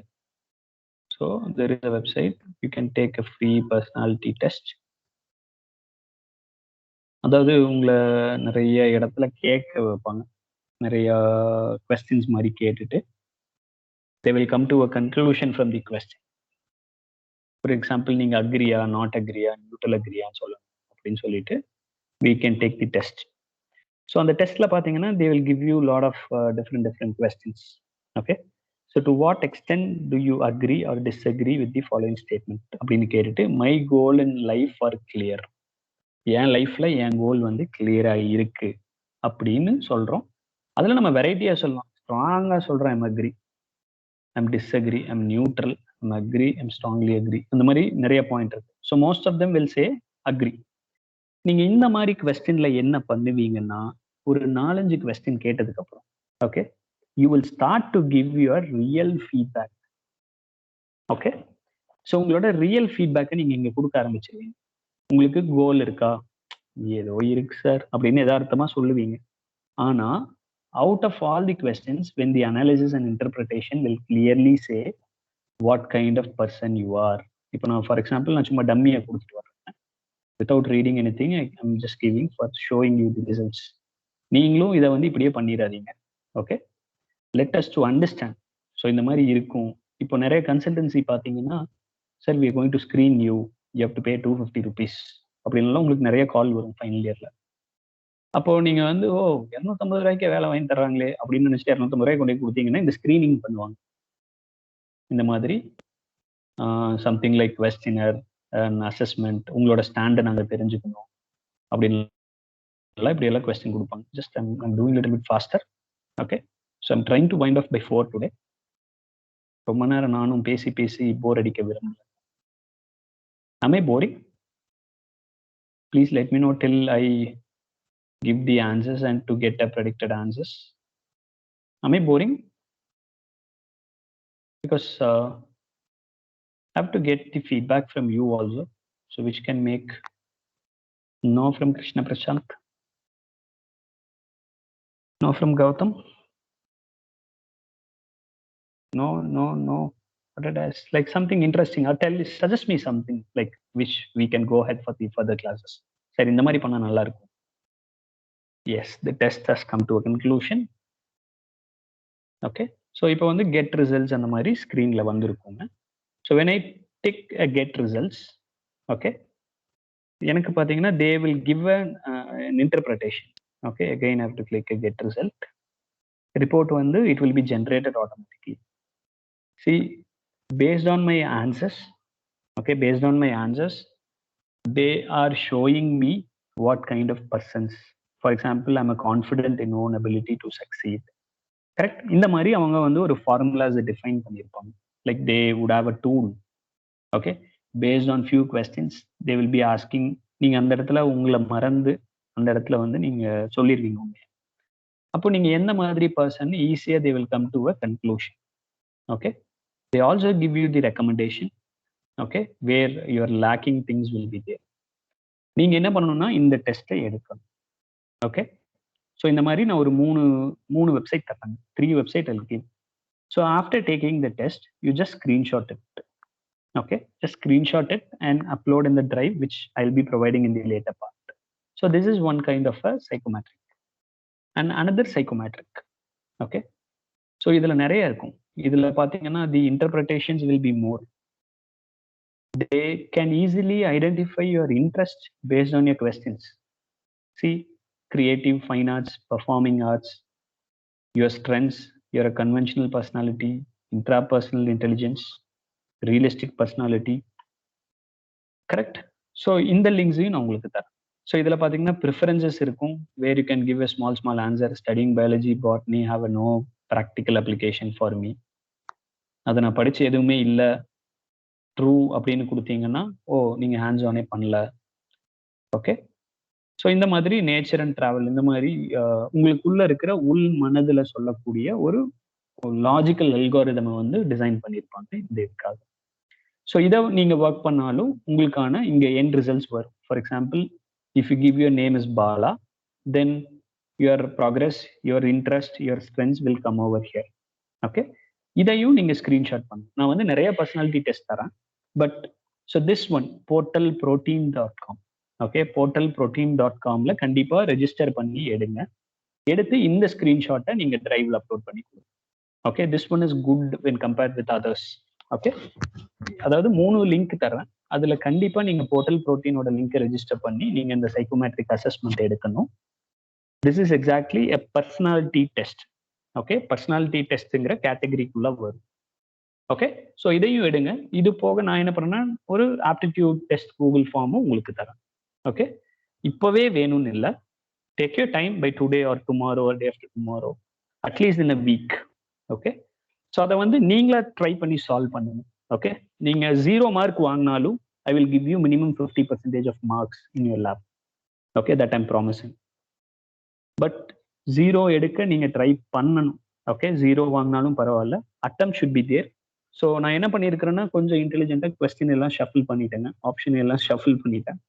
[SPEAKER 1] So there is a website, you can take a free personality test. அதாவது உங்களை நிறைய இடத்துல கேட்க வைப்பாங்க, நிறைய கொஸ்டின்ஸ் மாதிரி கேட்டுட்டு they will come to a conclusion from the question. For example நீங்க அக்ரியா, நாட் அக்ரியா, நியூட்ரல் அக்ரியான்னு சொல்லணும் அப்படின்னு சொல்லிட்டு we can take the test. So அந்த டெஸ்ட்ல பார்த்தீங்கன்னா they will give you lot of different questions. Okay, so to what extent do you agree or disagree with the following statement அப்படின்னு கேட்டுட்டு my goal in life are clear, என் லைஃப்ல என் கோல் வந்து கிளியரா இருக்கு அப்படின்னு சொல்றோம். அதுல நம்ம வெரைட்டியா சொல்லலாம். ஸ்ட்ராங்கா சொல்றோம் I'm agree, I'm disagree, I'm neutral, I'm agree, I'm strongly agree. அந்த மாதிரி நிறைய பாயிண்ட் இருக்கு. So most of them will say agree. நீங்க இந்த மாதிரி கொஸ்டின்ல என்ன பண்ணுவீங்கன்னா, ஒரு 4-5 கொஸ்டின் கேட்டதுக்கு அப்புறம் okay, you will start to give your real feedback. Okay, so உங்களோட ரியல் ஃபீட்பேக்கை நீங்கள் இங்கே கொடுக்க ஆரம்பிச்சிருவீங்க. உங்களுக்கு கோல் இருக்கா? ஏதோ இருக்கு சார் அப்படின்னு எதார்த்தமா சொல்லுவீங்க. ஆனா out of all the questions when the analysis and interpretation will clearly say what kind of person you are. இப்போ நான் ஃபார் எக்ஸாம்பிள் நான் சும்மா டம்மியை கொடுத்துட்டு வரேன். Without reading anything I'm just giving for showing you the results. நீங்களும் இதை வந்து இப்படியே பண்ணிடாதீங்க. Okay, let us to understand. So இந்த மாதிரி இருக்கும். இப்போ நிறைய கன்சல்டன்சி பார்த்தீங்கன்னா, sir we are going to screen you have to pay 250 rupees அப்படின்லாம் உங்களுக்கு நிறைய கால் வரும் ஃபைனல் இயர்ல. அப்போ நீங்க வந்து 250 ரூபாய்க்கே வேலை வாங்கி தர்றாங்களே அப்படின்னு நினைச்சிட்டு 250 ரூபாய் கொண்டு போய் கொடுத்தீங்கன்னா இந்த ஸ்கிரீனிங் பண்ணுவாங்க. இந்த மாதிரி சம்திங் லைக் குவெஸ்டினர், அசஸ்மெண்ட், உங்களோட ஸ்டாண்டை நாங்கள் தெரிஞ்சுக்கணும் அப்படின்னு இப்படி எல்லாம் கொஸ்டின் கொடுப்பாங்க. Just I'm doing little bit faster. Okay, so I'm trying to wind off by 4 today. ரொம்ப நேரம் நானும் பேசி பேசி போர் அடிக்க விரும்பல. am I boring? Please let me know till I give the answers and to get a predicted answers. Am I boring? Because I have to get the feedback from you also, so which can make. No from Krishna Prashant. No from Gautam. No. What did I like? Something interesting. Or suggest me something like which we can go ahead for the further classes. Sir, இந்த மாதிரி பண்ணா நல்லா இருக்கும். Yes, the test has come to a conclusion. Okay, so இப்போ வந்து get results அந்த மாதிரி ஸ்க்ரீன்ல வந்திருக்குங்க. So when I tick a get results, okay, எனக்கு பார்த்தீங்கன்னா they will give an interpretation. Okay, again I have to click a get result. Report வந்து it will be generated automatically. See, based on my answers, okay, based on my answers, they are showing me what kind of persons. For example, I'm a confident in own ability to succeed. Correct? இந்த மாதிரி அவங்க வந்து ஒரு formulas define பண்ணியிருப்பாங்க. Like they would have a tool. Okay, based on few questions they will B asking. நீங்க அந்த இடத்துல உங்களை மறந்து அந்த இடத்துல வந்து நீங்க சொல்லிருவீங்க உண்மையை. அப்போ நீங்க எந்த மாதிரி பர்சன் ஈஸியா they will come to a conclusion. Okay, they also give you the recommendation, okay, where your lacking things will be there. நீங்க என்ன பண்ணணும்னா இந்த டெஸ்ட்டை எடுக்கணும். ஓகே, ஸோ இந்த மாதிரி நான் ஒரு மூணு வெப்சைட் தரேன். 3 வெப்சைட் இருக்கு. So after taking the test you just screenshot it. Okay, just screenshot it and upload in the drive which I will be providing in the later part. So this is one kind of a psychometric and another psychometric. Okay, so இதுல நிறைய இருக்கும். இதுல பாத்தீங்கன்னா the interpretations will be more. They can easily identify your interest based on your questions. See, creative, fine arts, performing arts, your strengths, you're a conventional personality, intrapersonal intelligence, realistic personality. Correct? So இந்த லிங்க்ஸையும் நான் உங்களுக்கு தரேன். So இதில் பார்த்தீங்கன்னா preferences இருக்கும், where you can give a small answer. Studying biology, botany have a no practical application for me. அதை நான் படித்து எதுவுமே இல்லை ட்ரூ அப்படின்னு கொடுத்தீங்கன்னா நீங்க ஹேண்ட்ஸ் ஆனே பண்ணல. ஓகே, ஸோ இந்த மாதிரி நேச்சர் அண்ட் டிராவல், இந்த மாதிரி உங்களுக்குள்ள இருக்கிற உள் மனதில் சொல்லக்கூடிய ஒரு லாஜிக்கல் அல்காரிதமை வந்து டிசைன் பண்ணியிருப்பாங்க இந்த இதுக்காக. ஸோ இதை நீங்க ஒர்க் பண்ணாலும் உங்களுக்கான இங்க எண்ட் ரிசல்ட்ஸ் வரும். For example, if you give your name is Bala, then your progress, your interest, your strengths will come over here. Okay, இதையும் நீங்க ஸ்கிரீன்ஷாட் பண்ணுங்க. நான் வந்து நிறைய பர்சனாலிட்டி டெஸ்ட் தரேன். But so this one portalprotein.com. ஓகே, portalprotein.comல கண்டிப்பா ரெஜிஸ்டர் பண்ணி எடுத்து இந்த ஸ்கிரீன்ஷாட்டை நீங்க டிரைவ்ல அப்லோட் பண்ணி கொடுங்க. Okay, this one is good when compared with others. Okay, அதாவது 3 லிங்க் தரேன். அதுல கண்டிப்பா நீங்க போர்ட்டல் புரோட்டீனோட லிங்கை ரெஜிஸ்டர் பண்ணி நீங்க இந்த சைக்கோமெட்ரிக் அசஸ்மெண்ட் எடுக்கணும். This is exactly a personality test. Okay, personality டெஸ்ட்ங்கிற கேட்டகரிக்குள்ள வரும். ஓகே, ஸோ இதையும் எடுங்க. இது போக நான் என்ன பண்ணேன்னா ஒரு ஆப்டிடியூட் டெஸ்ட் கூகுள் ஃபார்மும் உங்களுக்கு தரேன். ஓகே, இப்போவே வேணும்னு இல்லை, take your time by today or tomorrow or day after tomorrow, at least in a week. Okay, so அதை வந்து நீங்களா ட்ரை பண்ணி சால்வ் பண்ணுங்க. ஓகே, நீங்க 0 மார்க் வாங்கினாலும் I will give you minimum 50% of marks in your lab. Okay, that I'm promising. But 0 எடுக்க நீங்க try பண்ணணும். ஓகே, 0 வாங்கினாலும் பரவாயில்ல, attempt should be there. So நான் என்ன பண்ணியிருக்கிறேன்னா கொஞ்சம் இன்டெலிஜென்ட்டாக கொஸ்டின் எல்லாம் ஷஃபில் பண்ணிட்டேங்க, ஆப்ஷன் எல்லாம் ஷஃபில் பண்ணிட்டேன்.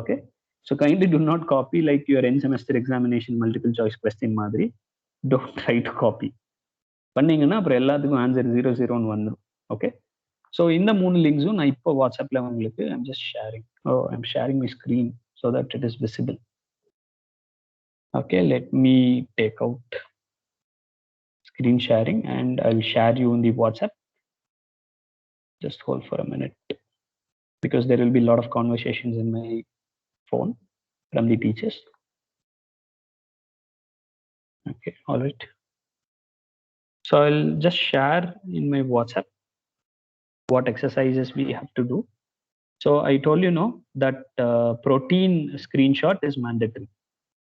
[SPEAKER 1] Okay, so kindly do not copy like your end semester examination multiple choice question மாதிரி. டோன்ட் ட்ரை டு காப்பி பண்ணீங்கன்னா அப்புறம் எல்லாத்துக்கும் ஆன்சர் 0 0ன்னு வந்துடும். ஓகே, ஸோ இந்த 3 லிங்க்ஸும் நான் இப்போ வாட்ஸ்அப்பில் உங்களுக்கு I'm just sharing. I'm sharing my screen so that it is visible. Okay, let me take out screen sharing and I'll share you in the WhatsApp. Just hold for a minute because there will be a lot of conversations in my phone from the teachers. Okay, all right. So I'll just share in my WhatsApp what exercises we have to do. So I told you no that protein screenshot is mandatory.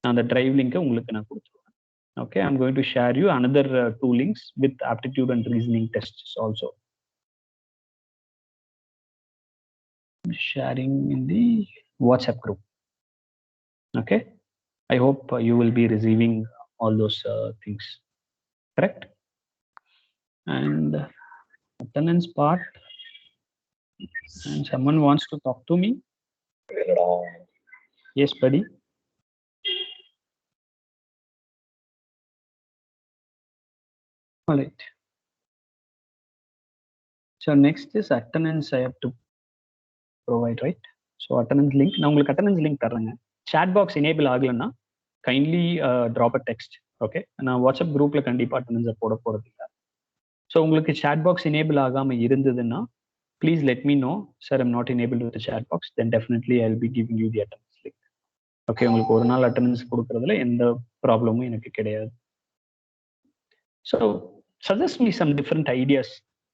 [SPEAKER 1] Now the drive link உங்களுக்கு நான் கொடுத்துருவேன். Okay, I'm going to share you another 2 links with aptitude and reasoning tests also. Sharing in the WhatsApp group. Okay, I hope you will be receiving all those things, correct? And attendance part, and someone wants to talk to me. Yes, buddy. All right. So next is attendance. I have to provide, right? So attendance link. நான் உங்களுக்கு attendance link தர்றேங்க. Chat box enable ஆகலன்னா kindly drop a text. Okay, நான் WhatsApp குரூப்ல கண்டிப்பா attendance போட போறது இல்லை. So உங்களுக்கு chat box enable ஆகாம இருந்ததுன்னா please let me know, sir, I'm not enabled with the chat box. Then definitely I'll be giving you the attendance link. Okay, உங்களுக்கு ஒரு நாள் attendance கொடுக்கறதுல எந்த ப்ராப்ளமும் எனக்கு கிடையாது. So suggest me some different ideas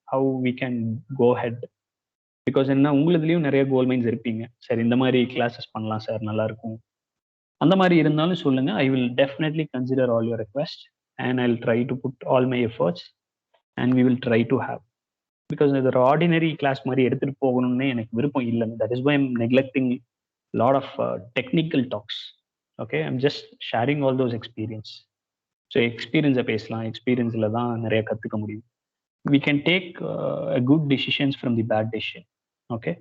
[SPEAKER 1] how we can go ahead. Because என்ன உங்களுதுலயும் நிறைய கோல் மைன்ஸ் இருப்பீங்க, சரி இந்த மாதிரி கிளாஸஸ் பண்ணலாம் சார் நல்லா இருக்கும், அந்த மாதிரி இருந்தாலும் சொல்லுங்க. I will definitely consider all your request and I will try to put all my efforts and we will try to have. Because இது ஒரு ஆர்டினரி கிளாஸ் மாதிரி எடுத்துட்டு போகணும்னு எனக்கு விருப்பம் இல்லைங்க. That is why I'm neglecting lot of technical talks. Okay, I'm just sharing all those experience. So எக்ஸ்பீரியன்ஸை பேசலாம், எக்ஸ்பீரியன்ஸில் தான் நிறைய கற்றுக்க முடியும். We can take good decisions from the bad decision. Okay,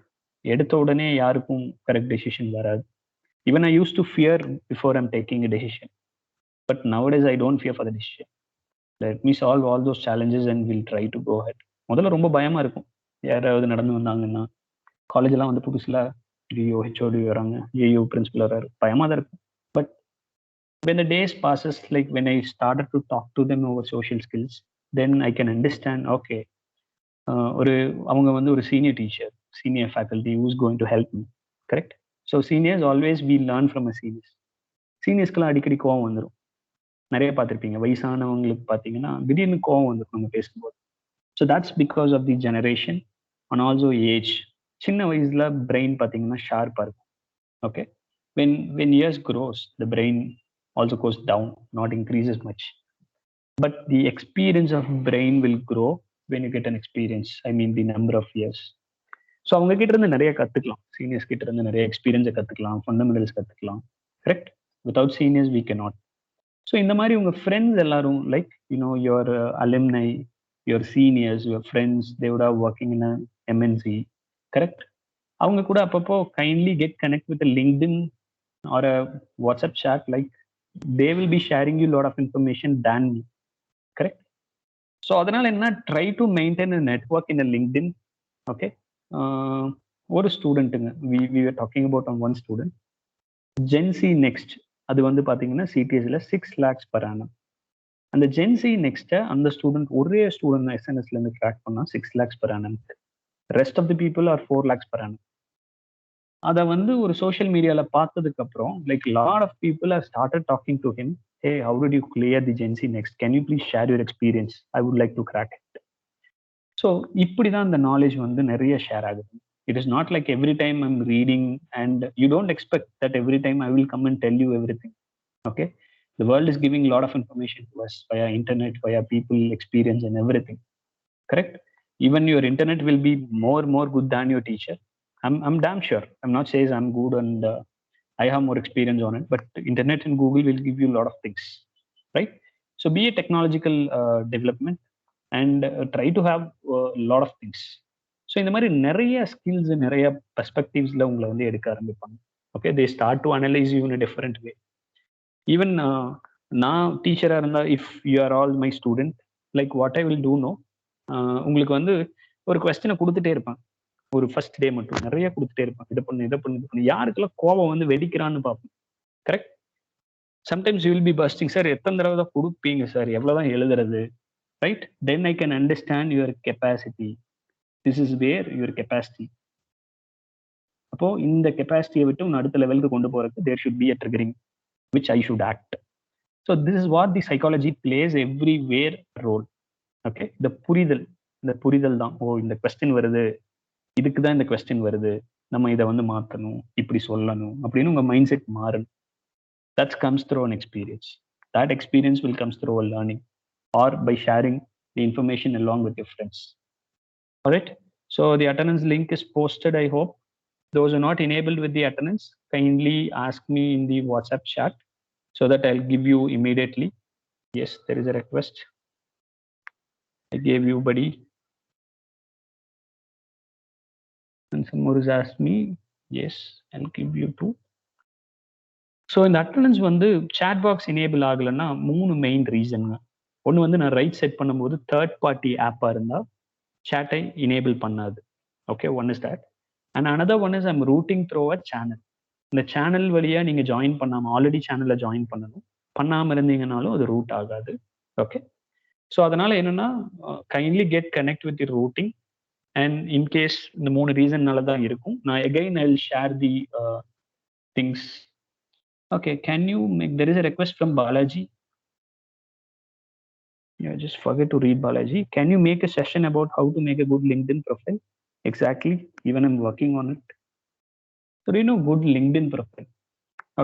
[SPEAKER 1] எடுத்த உடனே யாருக்கும் கரெக்ட் டெசிஷன் வராது. Even I used to fear before I'm taking a decision, but nowadays I don't fear for the decision. Let me solve all those challenges and we'll try to go ahead. முதல்ல ரொம்ப பயமா இருக்கும், யாராவது நடந்து வந்தாங்கன்னா, காலேஜ்லாம் வந்து புதுசுல ஜியோ ஹெச்ஓடி வராங்க, ஜியோ பிரின்சிபல் வராரு, பயமா தான் இருக்கும். But when the days passes, like when I started to talk to them over social skills, then I can understand, okay, ஒரு அவங்க வந்து ஒரு senior teacher, senior faculty who is going to help me, correct? So seniors always we learn from a seniors. சீனியர்ஸ்க்கெல்லாம் அடிக்கடி கோவம் வந்துடும், நிறைய பார்த்துருப்பீங்க. வயசானவங்களுக்கு பார்த்தீங்கன்னா திடீர்னு கோவம் வந்துடும் நம்ம பேசும்போது. So that's because of the generation and also age. சின்ன வயசுல பிரெயின் பார்த்தீங்கன்னா ஷார்ப்பாக இருக்கும். Okay, when years grows, the brain also goes down, not increases much. But the experience of brain will grow when you get an experience. I mean the number of years. So அவங்க கிட்ட இருந்து நிறைய கற்றுக்கலாம், seniors கிட்ட இருந்து நிறைய எக்ஸ்பீரியன்ஸை கற்றுக்கலாம், ஃபண்டமெண்டல்ஸ் கற்றுக்கலாம், correct? Without seniors we can not. So இந்த மாதிரி உங்கள் ஃப்ரெண்ட்ஸ் எல்லாரும் like you know your alumni, your seniors, your friends, they would have working in a MNC, correct? அவங்க கூட அப்பப்போ kindly get connect with LinkedIn or a WhatsApp chat, like they will be sharing you lot of information then me, correct? So அதனால என்ன, try to maintain a network in a LinkedIn. Okay, ஒரு ஸ்டூடெண்ட்டுங்க, we are talking about one student, GenC next, அது வந்து பார்த்தீங்கன்னா சிடிஎஸ்ல 6 lakhs per annum. அந்த GenC நெக்ஸ்ட்டை அந்த ஸ்டூடெண்ட், ஒரே ஸ்டூடெண்ட் எஸ்என்எஸ்லேருந்து கிராக் பண்ணால் 6 lakhs per annum. Rest of the people are 4 lakhs per annum. அதை வந்து ஒரு சோஷியல் மீடியாவில் பார்த்ததுக்கு அப்புறம் like lot of people are started talking to him, hey, how did you clear the Gen Z next? Can you please share your experience? I would like to crack it. So இப்படி தான் இந்த knowledge வந்து நிறைய share ஆகுது. It is not like every time I'm reading and you don't expect that every time I will come and tell you everything. Okay, the world is giving lot of information to us via internet, via people experience and everything, correct? Even your internet will be more good than your teacher. I'm damn sure. I'm not saying I'm good and I have more experience on it, but internet and Google will give you a lot of things, right? So be a technological development. and try to have a lot of things. So இந்த மாதிரி நிறைய skills நிறைய பெர்ஸ்பெக்டிவ்ஸ்ல உங்களை வந்து எடுக்க ஆரம்பிப்பாங்க. Okay, they start to analyse you in a different way. Even நான் டீச்சராக இருந்தால், if you are all my student, like what I will do no, உங்களுக்கு வந்து ஒரு கொஸ்டினை கொடுத்துட்டே இருப்பேன். ஒரு ஃபர்ஸ்ட் டே மட்டும் நிறைய கொடுத்துட்டே இருப்பேன். இதை பண்ணு இதை பண்ணு இதை பண்ணு. யாருக்கெல்லாம் கோபம் வந்து வெடிக்கிறான்னு பார்ப்போம். Correct. Sometimes you will be bursting, sir எத்தனை தடவை தான் கொடுப்பீங்க சார், எவ்வளோதான் எழுதுறது, right? Then I can understand your capacity. This is where your capacity. அப்போ இந்த கெப்பாசிட்டியை விட்டு உன் அடுத்த லெவலுக்கு கொண்டு போறதுக்கு there should be a triggering which I should act. So this is what the psychology plays everywhere role. Okay, இந்த புரிதல் தான். ஓ, இந்த கொஸ்டின் வருது, இதுக்கு தான் இந்த கொஸ்டின் வருது, நம்ம இதை வந்து மாற்றணும், இப்படி சொல்லணும் அப்படின்னு உங்க மைண்ட் செட் மாறணும். That comes through an experience. That experience will comes through a learning or by sharing the information along with your friends. All right. So the attendance link is posted. I hope those are not enabled with the attendance, kindly ask me in the WhatsApp chat so that I'll give you immediately. Yes, there is a request. I gave you, buddy. And some more has asked me. Yes, I'll give you too. So இந்த attendance வந்து chat box enable ஆகலைன்னா 3 main ரீசனுங்க. ஒன்று வந்து நான் right set பண்ணும்போது third party ஆப்பாக இருந்தால் சேட்டை enable பண்ணாது. Okay, one is that. And another one is I'm routing through a channel. இந்த சேனல் வழியாக நீங்கள் ஜாயின் பண்ணாமல், ஆல்ரெடி சேனலில் ஜாயின் பண்ணணும், பண்ணாமல் இருந்தீங்கனாலும் அது ரூட் ஆகாது. ஓகே, ஸோ அதனால என்னன்னா, kindly get connect with the routing. And in case இந்த 3 ரீசன்னால தான் இருக்கும். நான் again I will share the things. Okay, can you make, there is a request from Balaji. Yeah, just forget to read Balaji. Can you make a session about how to make a good LinkedIn profile? Exactly, even I'm working on it. So do you know good LinkedIn profile?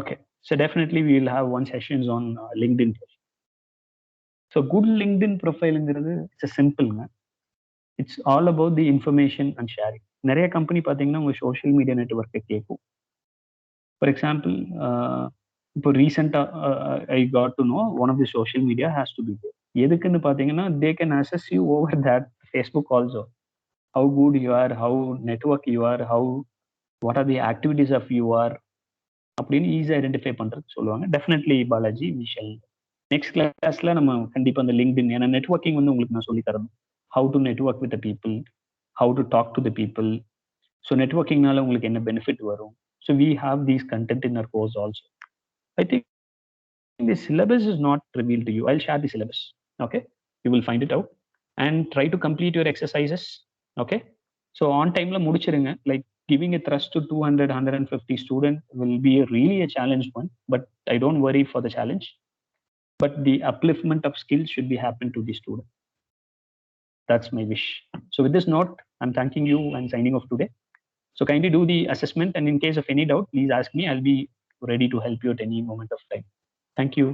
[SPEAKER 1] Okay, so definitely we will have one sessions on LinkedIn profile. So good LinkedIn profile is it's a simple man. It's all about the information and sharing. நிறைய company பார்த்தீங்கன்னா உங்க social media நெட்வொர்க்கை கேட்கும். For example, இப்போ ரீசெண்டாக I got to know one of the social media has to be there. எதுக்குன்னு பார்த்தீங்கன்னா, they can assess you over that Facebook also. How good you are, how network you are, how what are the activities of you are அப்படின்னு ஈஸியாக identify பண்ணுறதுக்கு சொல்லுவாங்க. Definitely Balaji, we shall next கிளாஸில் நம்ம கண்டிப்பாக அந்த லிங்க்டின், ஏன்னா நெட்வொர்க்கிங் வந்து உங்களுக்கு நான் சொல்லி தரணும். How to network with the people, how to talk to the people. So நெட்வொர்க்கிங்னால உங்களுக்கு என்ன பெனிஃபிட் வரும். So we have these content in our course also. I think the syllabus is not revealed to you. I'll share the syllabus. Okay, you will find it out and try to complete your exercises. Okay, so on time la mudichirunga. Like giving a thrust to 200 150 student will be really a challenge one, but I don't worry for the challenge, but the upliftment of skills should be happen to the student. That's my wish. So with this note, I'm thanking you and signing off today. So kindly do the assessment, and in case of any doubt, please ask me. I'll be ready to help you at any moment of time. Thank you.